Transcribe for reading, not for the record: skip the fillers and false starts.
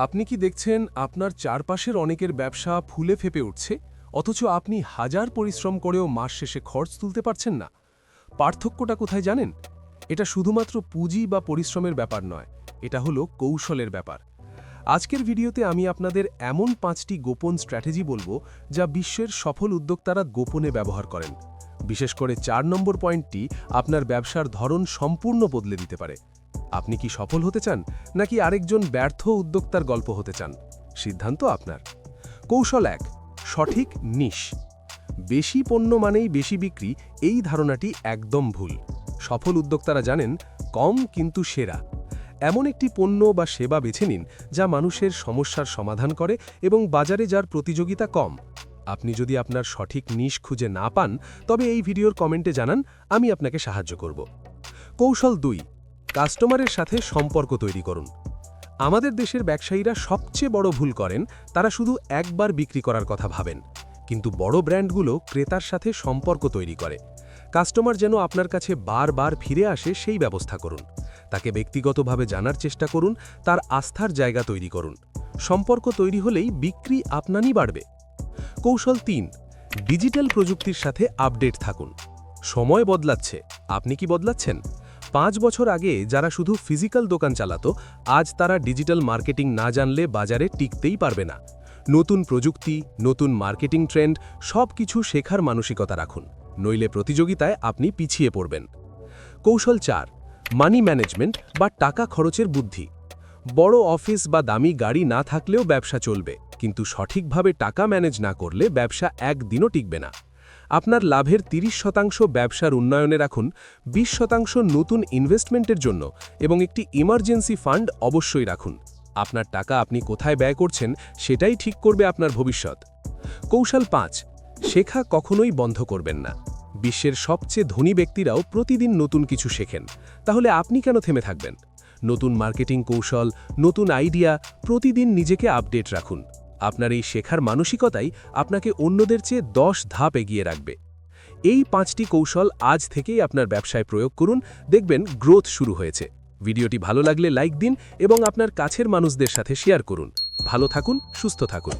আপনি কি দেখছেন আপনার চারপাশের অনেকের ব্যবসা ফুলে ফেপে উঠছে, অথচ আপনি হাজার পরিশ্রম করেও মাস শেষে খরচ তুলতে পারছেন না? পার্থক্যটা কোথায় জানেন? এটা শুধুমাত্র পুঁজি বা পরিশ্রমের ব্যাপার নয়, এটা হলো কৌশলের ব্যাপার। আজকের ভিডিওতে আমি আপনাদের এমন 5টি গোপন স্ট্র্যাটেজি বলবো যা বিশ্বের সফল উদ্যোক্তারা গোপনে ব্যবহার করেন। বিশেষ করে 4 নম্বর পয়েন্টটি আপনার ব্যবসার ধরন সম্পূর্ণ বদলে দিতে পারে। আপনি কি সফল হতে চান, নাকি আরেকজন ব্যর্থ উদ্যোক্তার গল্প হতে চান? সিদ্ধান্ত আপনার। কৌশল 1, সঠিক নিশ। বেশি পণ্য মানেই বেশি বিক্রি, এই ধারণাটি একদম ভুল। সফল উদ্যোক্তারা জানেন কম কিন্তু সেরা। এমন একটি পণ্য বা সেবা বেছে নিন যা মানুষের সমস্যার সমাধান করে এবং বাজারে যার প্রতিযোগিতা কম। আপনি যদি আপনার সঠিক নিশ খুঁজে না পান, তবে এই ভিডিওর কমেন্টে জানান, আমি আপনাকে সাহায্য করব। কৌশল 2, কাস্টমারের সাথে সম্পর্ক তৈরি করুন। আমাদের দেশের ব্যবসায়ীরা সবচেয়ে বড় ভুল করেন, তারা শুধু একবার বিক্রি করার কথা ভাবেন। কিন্তু বড় ব্র্যান্ডগুলো ক্রেতার সাথে সম্পর্ক তৈরি করে। কাস্টমার যেন আপনার কাছে বারবার ফিরে আসে সেই ব্যবস্থা করুন। তাকে ব্যক্তিগতভাবে জানার চেষ্টা করুন, তার আস্থার জায়গা তৈরি করুন। সম্পর্ক তৈরি হলেই বিক্রি আপনারই বাড়বে। কৌশল 3, ডিজিটাল প্রযুক্তির সাথে আপডেট থাকুন। সময় বদলাচ্ছে, আপনি কি বদলাচ্ছেন? 5 বছর আগে যারা শুধু ফিজিক্যাল দোকান চালাতো, আজ তারা ডিজিটাল মার্কেটিং না জানলে বাজারে টিকতেই পারবে না। নতুন প্রযুক্তি, নতুন মার্কেটিং ট্রেন্ড, সব কিছু শেখার মানসিকতা রাখুন, নইলে প্রতিযোগিতায় আপনি পিছিয়ে পড়বেন। কৌশল 4, মানি ম্যানেজমেন্ট বা টাকা খরচের বুদ্ধি। বড় অফিস বা দামি গাড়ি না থাকলেও ব্যবসা চলবে, কিন্তু সঠিকভাবে টাকা ম্যানেজ না করলে ব্যবসা একদিনও টিকবে না। আপনার লাভের 30% ব্যবসার উন্নয়নে রাখুন, 20% নতুন ইনভেস্টমেন্টের জন্য এবং একটি ইমার্জেন্সি ফান্ড অবশ্যই রাখুন। আপনার টাকা আপনি কোথায় ব্যয় করছেন সেটাই ঠিক করবে আপনার ভবিষ্যৎ। কৌশল 5, শেখা কখনোই বন্ধ করবেন না। বিশ্বের সবচেয়ে ধনী ব্যক্তিরাও প্রতিদিন নতুন কিছু শেখেন, তাহলে আপনি কেন থেমে থাকবেন? নতুন মার্কেটিং কৌশল, নতুন আইডিয়া, প্রতিদিন নিজেকে আপডেট রাখুন। আপনার এই শেখার মানসিকতাই আপনাকে অন্যদের চেয়ে 10 ধাপ এগিয়ে রাখবে। এই 5টি কৌশল আজ থেকেই আপনার ব্যবসায় প্রয়োগ করুন, দেখবেন গ্রোথ শুরু হয়েছে। ভিডিওটি ভালো লাগলে লাইক দিন এবং আপনার কাছের মানুষদের সাথে শেয়ার করুন। ভালো থাকুন, সুস্থ থাকুন।